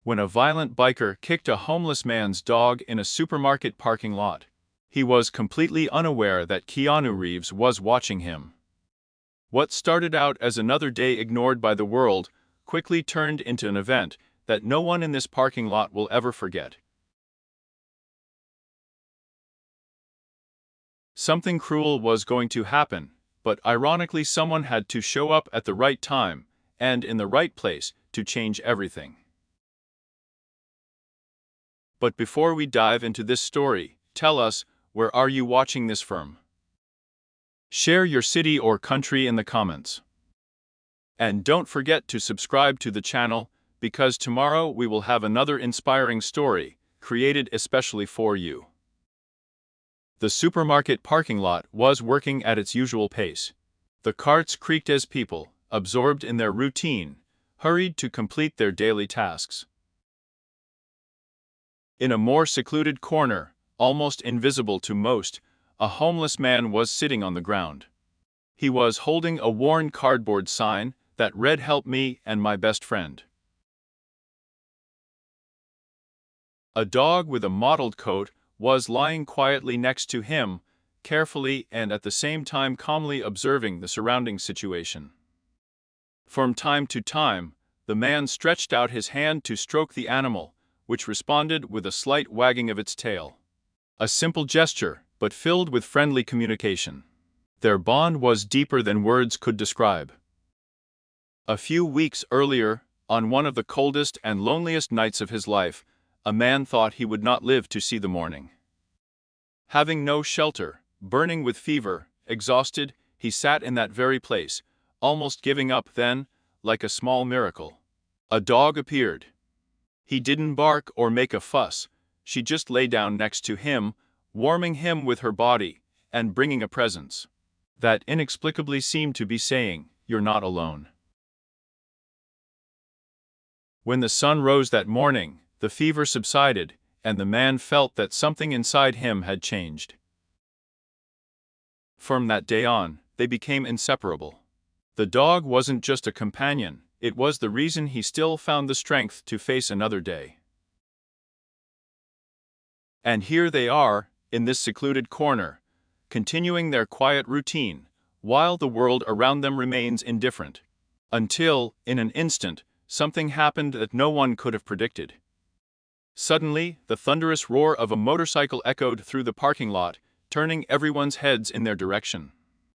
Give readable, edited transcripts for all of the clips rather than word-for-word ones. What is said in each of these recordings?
when a violent biker kicked a homeless man's dog in a supermarket parking lot. He was completely unaware that Keanu Reeves was watching him. What started out as another day ignored by the world quickly turned into an event that no one in this parking lot will ever forget. Something cruel was going to happen, but ironically someone had to show up at the right time and in the right place to change everything. But before we dive into this story, tell us, where are you watching this from? Share your city or country in the comments. And don't forget to subscribe to the channel, because tomorrow we will have another inspiring story, created especially for you. The supermarket parking lot was working at its usual pace. The carts creaked as people, absorbed in their routine, hurried to complete their daily tasks. In a more secluded corner, almost invisible to most, a homeless man was sitting on the ground. He was holding a worn cardboard sign that read "Help me and my best friend." A dog with a mottled coat was lying quietly next to him, carefully and at the same time calmly observing the surrounding situation. From time to time, the man stretched out his hand to stroke the animal, which responded with a slight wagging of its tail. A simple gesture, but filled with friendly communication. Their bond was deeper than words could describe. A few weeks earlier, on one of the coldest and loneliest nights of his life, a man thought he would not live to see the morning. Having no shelter, burning with fever, exhausted, he sat in that very place, almost giving up then, like a small miracle. A dog appeared. He didn't bark or make a fuss, she just lay down next to him, warming him with her body, and bringing a presence that inexplicably seemed to be saying, "You're not alone." When the sun rose that morning, the fever subsided, and the man felt that something inside him had changed. From that day on, they became inseparable. The dog wasn't just a companion, it was the reason he still found the strength to face another day. And here they are, in this secluded corner, continuing their quiet routine, while the world around them remains indifferent. Until, in an instant, something happened that no one could have predicted. Suddenly, the thunderous roar of a motorcycle echoed through the parking lot, turning everyone's heads in their direction.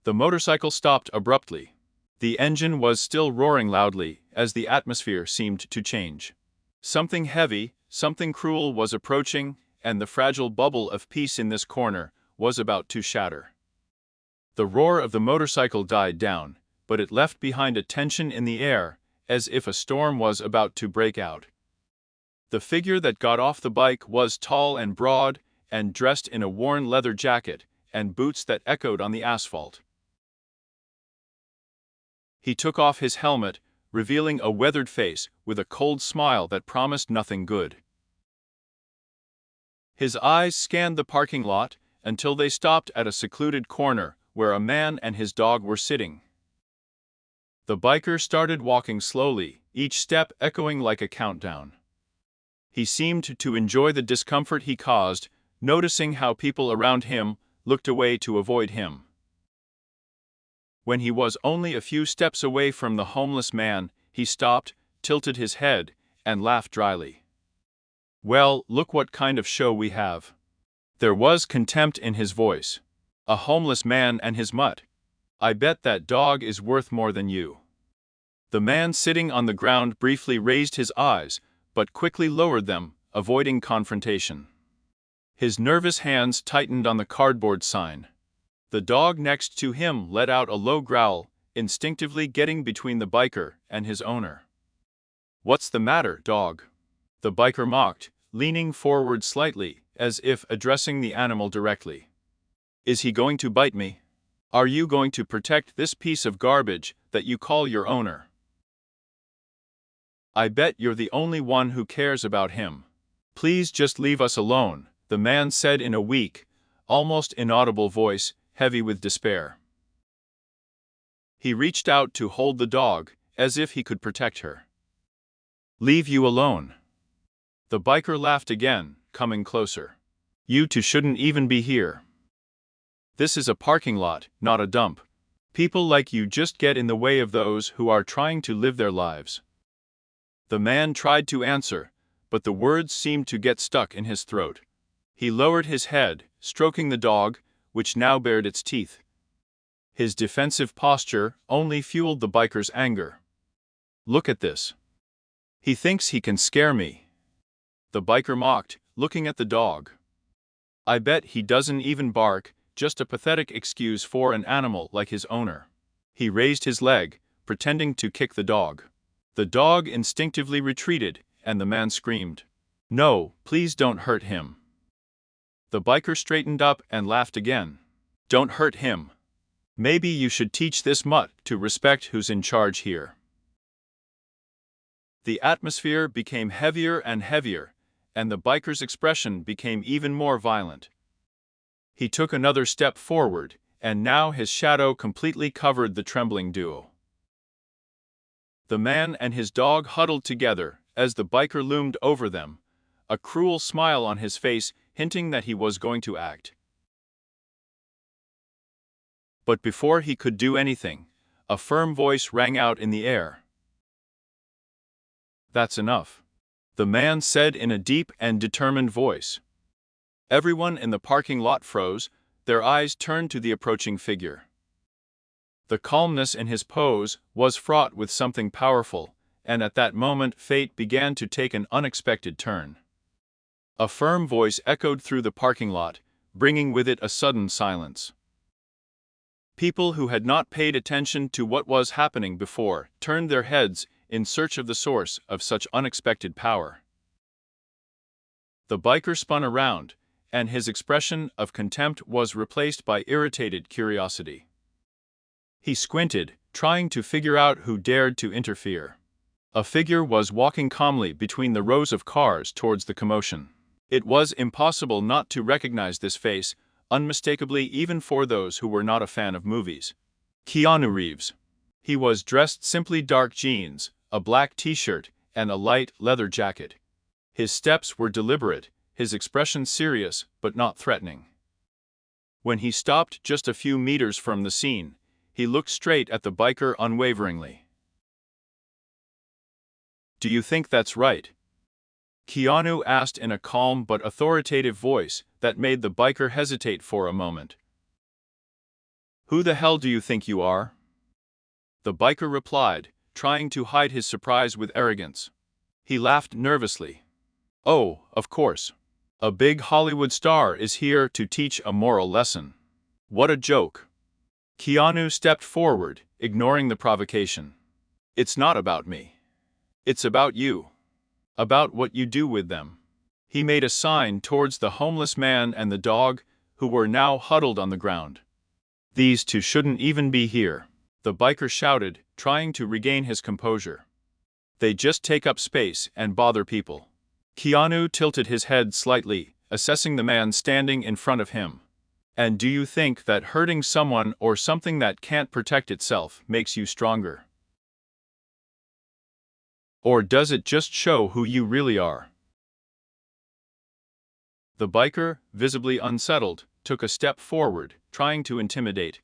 The motorcycle stopped abruptly. The engine was still roaring loudly, as the atmosphere seemed to change. Something heavy, something cruel was approaching, and the fragile bubble of peace in this corner was about to shatter. The roar of the motorcycle died down, but it left behind a tension in the air, as if a storm was about to break out. The figure that got off the bike was tall and broad, and dressed in a worn leather jacket and boots that echoed on the asphalt. He took off his helmet, revealing a weathered face with a cold smile that promised nothing good. His eyes scanned the parking lot until they stopped at a secluded corner where a man and his dog were sitting. The biker started walking slowly, each step echoing like a countdown. He seemed to enjoy the discomfort he caused, noticing how people around him looked away to avoid him. When he was only a few steps away from the homeless man, he stopped, tilted his head, and laughed dryly. "Well, look what kind of show we have." There was contempt in his voice. "A homeless man and his mutt. I bet that dog is worth more than you." The man sitting on the ground briefly raised his eyes, but quickly lowered them, avoiding confrontation. His nervous hands tightened on the cardboard sign. The dog next to him let out a low growl, instinctively getting between the biker and his owner. "What's the matter, dog?" the biker mocked, leaning forward slightly, as if addressing the animal directly. "Is he going to bite me? Are you going to protect this piece of garbage that you call your owner? I bet you're the only one who cares about him. Please just leave us alone," the man said in a weak, almost inaudible voice, heavy with despair. He reached out to hold the dog, as if he could protect her. "Leave you alone? The biker laughed again, coming closer. You two shouldn't even be here. This is a parking lot, not a dump. People like you just get in the way of those who are trying to live their lives. The man tried to answer, but the words seemed to get stuck in his throat. He lowered his head, stroking the dog, which now bared its teeth. His defensive posture only fueled the biker's anger. Look at this. He thinks he can scare me. The biker mocked, looking at the dog. I bet he doesn't even bark, just a pathetic excuse for an animal like his owner. He raised his leg, pretending to kick the dog. The dog instinctively retreated, and the man screamed, "No, please don't hurt him." The biker straightened up and laughed again. Don't hurt him. Maybe you should teach this mutt to respect who's in charge here. The atmosphere became heavier and heavier, and the biker's expression became even more violent. He took another step forward, and now his shadow completely covered the trembling duo. The man and his dog huddled together as the biker loomed over them, a cruel smile on his face hinting that he was going to act. But before he could do anything, a firm voice rang out in the air. That's enough, the man said in a deep and determined voice. Everyone in the parking lot froze, their eyes turned to the approaching figure. The calmness in his pose was fraught with something powerful, and at that moment fate began to take an unexpected turn. A firm voice echoed through the parking lot, bringing with it a sudden silence. People who had not paid attention to what was happening before turned their heads in search of the source of such unexpected power. The biker spun around, and his expression of contempt was replaced by irritated curiosity. He squinted, trying to figure out who dared to interfere. A figure was walking calmly between the rows of cars towards the commotion. It was impossible not to recognize this face, unmistakably even for those who were not a fan of movies. Keanu Reeves. He was dressed simply dark jeans, a black t-shirt, and a light leather jacket. His steps were deliberate, his expression serious but not threatening. When he stopped just a few meters from the scene, he looked straight at the biker unwaveringly. Do you think that's right? Keanu asked in a calm but authoritative voice that made the biker hesitate for a moment. Who the hell do you think you are? The biker replied, trying to hide his surprise with arrogance. He laughed nervously. Oh, of course. A big Hollywood star is here to teach a moral lesson. What a joke. Keanu stepped forward, ignoring the provocation. It's not about me. It's about you. About what you do with them. He made a sign towards the homeless man and the dog, who were now huddled on the ground. These two shouldn't even be here, the biker shouted, trying to regain his composure. They just take up space and bother people. Keanu tilted his head slightly, assessing the man standing in front of him. And do you think that hurting someone or something that can't protect itself makes you stronger? Or does it just show who you really are? The biker, visibly unsettled, took a step forward, trying to intimidate.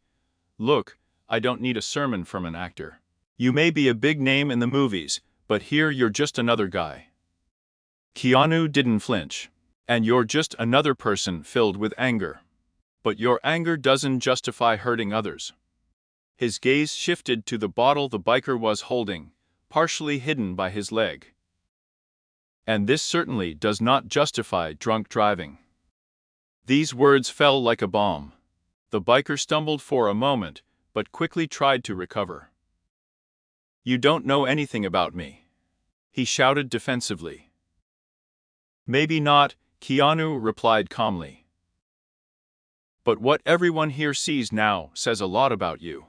Look, I don't need a sermon from an actor. You may be a big name in the movies, but here you're just another guy. Keanu didn't flinch. And you're just another person filled with anger. But your anger doesn't justify hurting others. His gaze shifted to the bottle the biker was holding, partially hidden by his leg. And this certainly does not justify drunk driving. These words fell like a bomb. The biker stumbled for a moment, but quickly tried to recover. You don't know anything about me, he shouted defensively. Maybe not, Keanu replied calmly. But what everyone here sees now says a lot about you.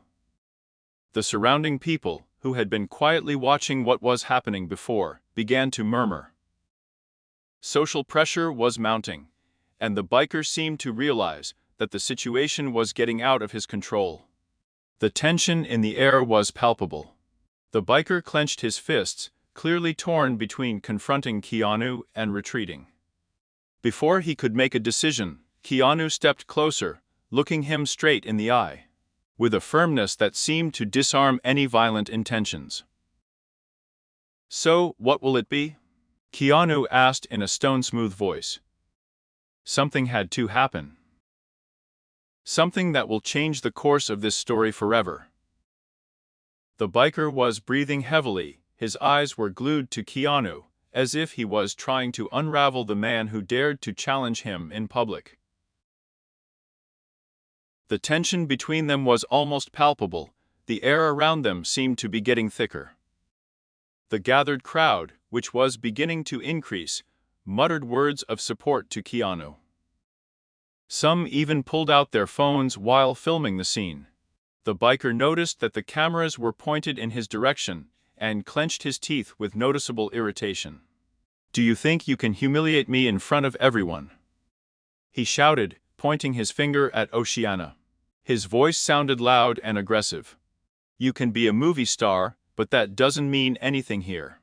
The surrounding people, who had been quietly watching what was happening before, began to murmur. Social pressure was mounting, and the biker seemed to realize that the situation was getting out of his control. The tension in the air was palpable. The biker clenched his fists, clearly torn between confronting Keanu and retreating. Before he could make a decision, Keanu stepped closer, looking him straight in the eye, with a firmness that seemed to disarm any violent intentions. "So, what will it be?" Keanu asked in a stone-smooth voice. "Something had to happen. Something that will change the course of this story forever." The biker was breathing heavily, his eyes were glued to Keanu, as if he was trying to unravel the man who dared to challenge him in public. The tension between them was almost palpable, the air around them seemed to be getting thicker. The gathered crowd, which was beginning to increase, muttered words of support to Keanu. Some even pulled out their phones while filming the scene. The biker noticed that the cameras were pointed in his direction, and clenched his teeth with noticeable irritation. "Do you think you can humiliate me in front of everyone?" he shouted, pointing his finger at Oceana. His voice sounded loud and aggressive. "You can be a movie star, but that doesn't mean anything here."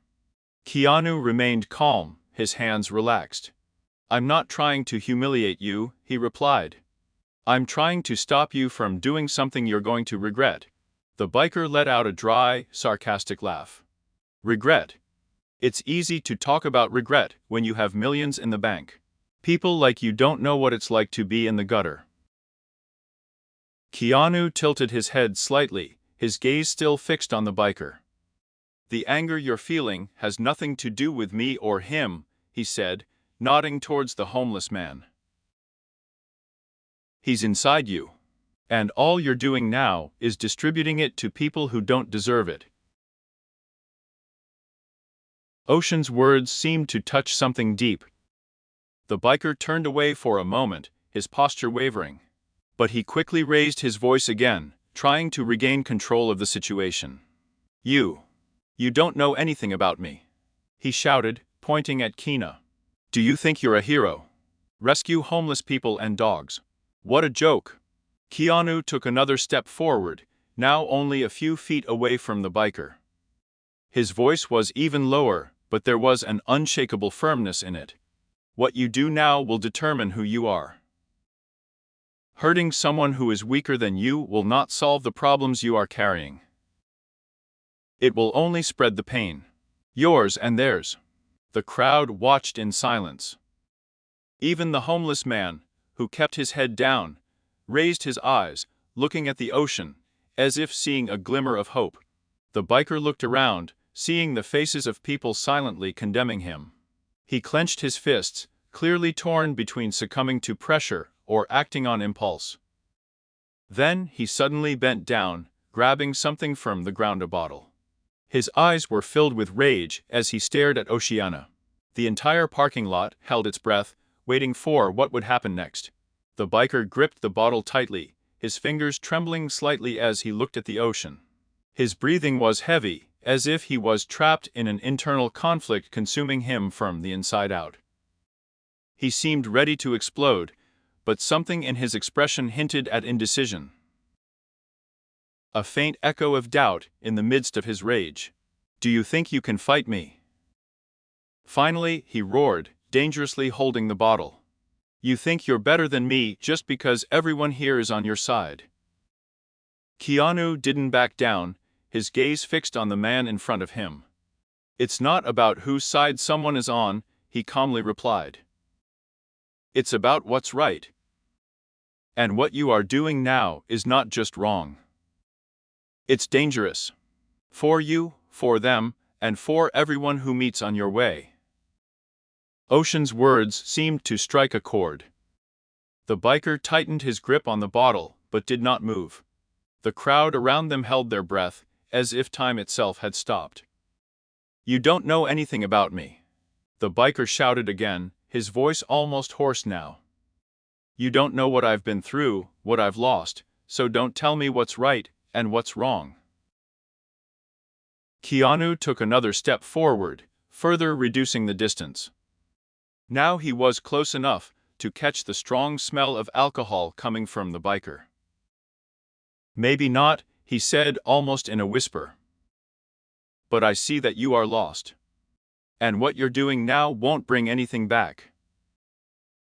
Keanu remained calm, his hands relaxed. "I'm not trying to humiliate you," he replied. "I'm trying to stop you from doing something you're going to regret." The biker let out a dry, sarcastic laugh. "Regret? It's easy to talk about regret when you have millions in the bank. People like you don't know what it's like to be in the gutter." Keanu tilted his head slightly, his gaze still fixed on the biker. "The anger you're feeling has nothing to do with me or him," he said, nodding towards the homeless man. "He's inside you. And all you're doing now is distributing it to people who don't deserve it." Ocean's words seemed to touch something deep. The biker turned away for a moment, his posture wavering. But he quickly raised his voice again, trying to regain control of the situation. You don't know anything about me," he shouted, pointing at Keanu. "Do you think you're a hero? Rescue homeless people and dogs. What a joke." Keanu took another step forward, now only a few feet away from the biker. His voice was even lower, but there was an unshakable firmness in it. "What you do now will determine who you are. Hurting someone who is weaker than you will not solve the problems you are carrying. It will only spread the pain. Yours and theirs." The crowd watched in silence. Even the homeless man, who kept his head down, raised his eyes, looking at the ocean, as if seeing a glimmer of hope. The biker looked around, seeing the faces of people silently condemning him. He clenched his fists, clearly torn between succumbing to pressure or acting on impulse. Then he suddenly bent down, grabbing something from the ground, a bottle. His eyes were filled with rage as he stared at Oceana. The entire parking lot held its breath, waiting for what would happen next. The biker gripped the bottle tightly, his fingers trembling slightly as he looked at the ocean. His breathing was heavy, as if he was trapped in an internal conflict consuming him from the inside out. He seemed ready to explode, but something in his expression hinted at indecision. A faint echo of doubt in the midst of his rage. "Do you think you can fight me?" Finally, he roared, dangerously holding the bottle. "You think you're better than me just because everyone here is on your side." Keanu didn't back down, his gaze fixed on the man in front of him. "It's not about whose side someone is on," he calmly replied. "It's about what's right. And what you are doing now is not just wrong. It's dangerous. For you, for them, and for everyone who meets on your way." Ocean's words seemed to strike a chord. The biker tightened his grip on the bottle, but did not move. The crowd around them held their breath, as if time itself had stopped. "You don't know anything about me," the biker shouted again, his voice almost hoarse now. "You don't know what I've been through, what I've lost, so don't tell me what's right and what's wrong." Keanu took another step forward, further reducing the distance. Now he was close enough to catch the strong smell of alcohol coming from the biker. "Maybe not," he said almost in a whisper. "But I see that you are lost. And what you're doing now won't bring anything back.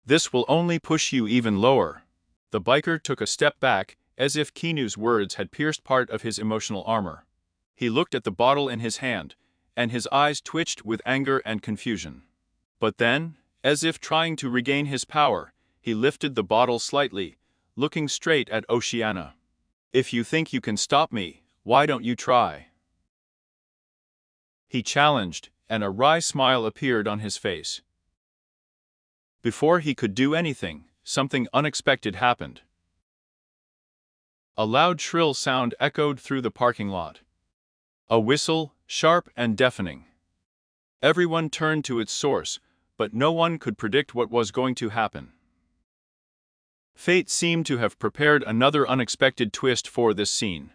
This will only push you even lower. The biker took a step back, as if Keanu's words had pierced part of his emotional armor. He looked at the bottle in his hand, and his eyes twitched with anger and confusion. But then, as if trying to regain his power, he lifted the bottle slightly, looking straight at Oceana. "If you think you can stop me, why don't you try?" He challenged, and a wry smile appeared on his face. Before he could do anything, something unexpected happened. A loud shrill sound echoed through the parking lot. A whistle, sharp and deafening. Everyone turned to its source, but no one could predict what was going to happen. Fate seemed to have prepared another unexpected twist for this scene.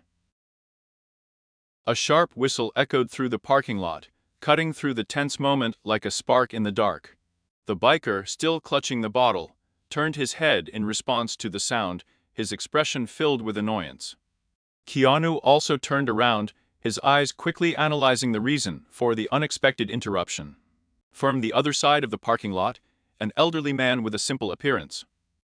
A sharp whistle echoed through the parking lot, cutting through the tense moment like a spark in the dark. The biker, still clutching the bottle, turned his head in response to the sound, his expression filled with annoyance. Keanu also turned around, his eyes quickly analyzing the reason for the unexpected interruption. From the other side of the parking lot, an elderly man with a simple appearance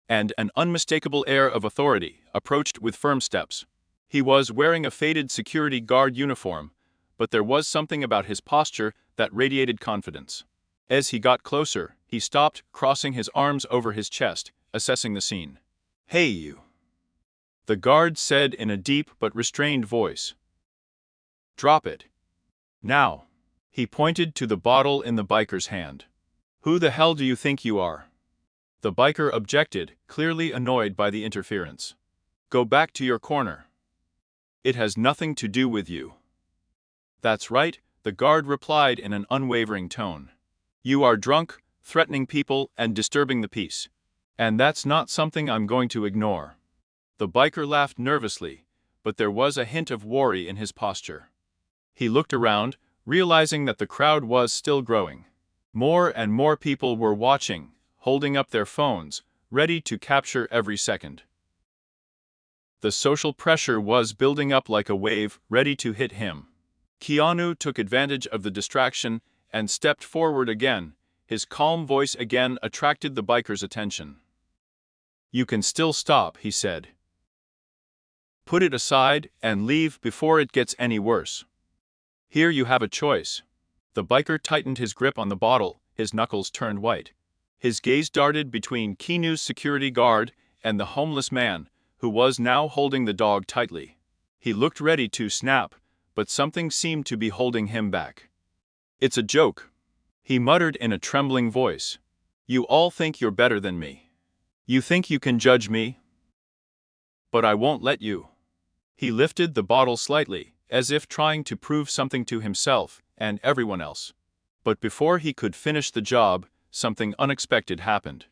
and an unmistakable air of authority approached with firm steps. He was wearing a faded security guard uniform, but there was something about his posture that radiated confidence. As he got closer, he stopped, crossing his arms over his chest, assessing the scene. "Hey you," the guard said in a deep but restrained voice. "Drop it. Now." He pointed to the bottle in the biker's hand. "Who the hell do you think you are?" The biker objected, clearly annoyed by the interference. "Go back to your corner. It has nothing to do with you." "That's right," the guard replied in an unwavering tone. "You are drunk, threatening people, and disturbing the peace. And that's not something I'm going to ignore." The biker laughed nervously, but there was a hint of worry in his posture. He looked around, realizing that the crowd was still growing. More and more people were watching, holding up their phones, ready to capture every second. The social pressure was building up like a wave, ready to hit him. Keanu took advantage of the distraction and stepped forward again. His calm voice again attracted the biker's attention. "You can still stop," he said. "Put it aside and leave before it gets any worse. Here you have a choice." The biker tightened his grip on the bottle, his knuckles turned white. His gaze darted between Keanu's security guard and the homeless man, who was now holding the dog tightly. He looked ready to snap, but something seemed to be holding him back. "It's a joke," he muttered in a trembling voice. "You all think you're better than me. You think you can judge me? But I won't let you." He lifted the bottle slightly, as if trying to prove something to himself and everyone else. But before he could finish the job, something unexpected happened.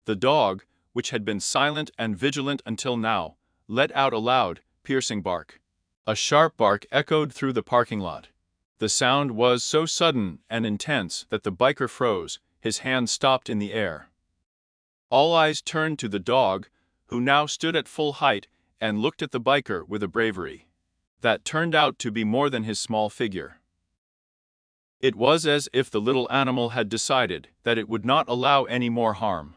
The dog, which had been silent and vigilant until now, let out a loud, piercing bark. A sharp bark echoed through the parking lot. The sound was so sudden and intense that the biker froze, his hand stopped in the air. All eyes turned to the dog, who now stood at full height and looked at the biker with a bravery that turned out to be more than his small figure. It was as if the little animal had decided that it would not allow any more harm.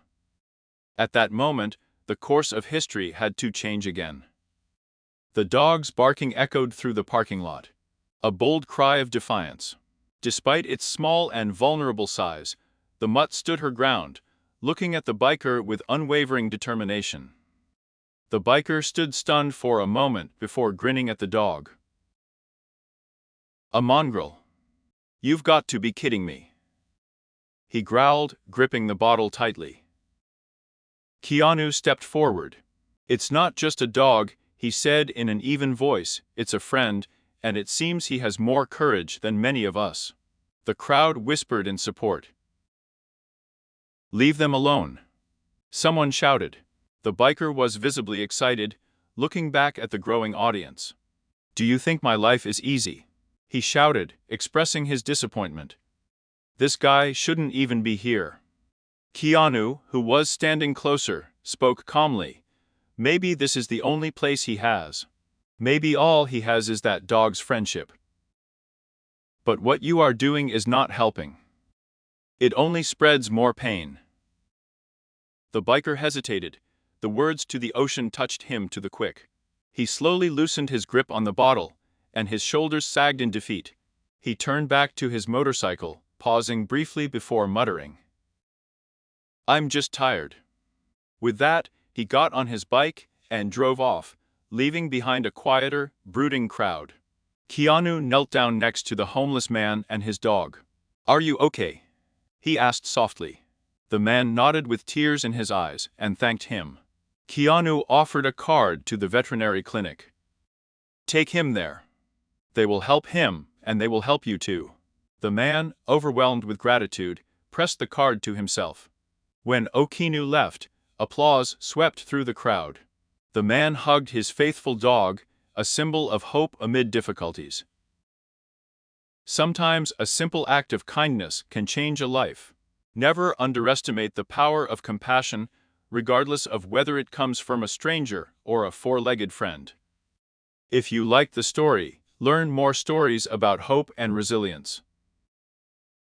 At that moment, the course of history had to change again. The dog's barking echoed through the parking lot. A bold cry of defiance. Despite its small and vulnerable size, the mutt stood her ground, looking at the biker with unwavering determination. The biker stood stunned for a moment before grinning at the dog. "A mongrel. You've got to be kidding me," he growled, gripping the bottle tightly. Keanu stepped forward. "It's not just a dog," he said in an even voice, "it's a friend, and it seems he has more courage than many of us." The crowd whispered in support. "Leave them alone," someone shouted. The biker was visibly excited, looking back at the growing audience. "Do you think my life is easy?" he shouted, expressing his disappointment. "This guy shouldn't even be here." Keanu, who was standing closer, spoke calmly. "Maybe this is the only place he has. Maybe all he has is that dog's friendship. But what you are doing is not helping. It only spreads more pain. The biker hesitated. The words to the ocean touched him to the quick. He slowly loosened his grip on the bottle, and his shoulders sagged in defeat. He turned back to his motorcycle, pausing briefly before muttering, "I'm just tired." With that, he got on his bike and drove off, leaving behind a quieter, brooding crowd. Keanu knelt down next to the homeless man and his dog. "Are you okay?" he asked softly. The man nodded with tears in his eyes and thanked him. Keanu offered a card to the veterinary clinic. "Take him there. They will help him, and they will help you too." The man, overwhelmed with gratitude, pressed the card to himself. When Keanu left, applause swept through the crowd. The man hugged his faithful dog, a symbol of hope amid difficulties. Sometimes a simple act of kindness can change a life. Never underestimate the power of compassion, regardless of whether it comes from a stranger or a four-legged friend. If you liked the story, learn more stories about hope and resilience.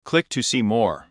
Click to see more.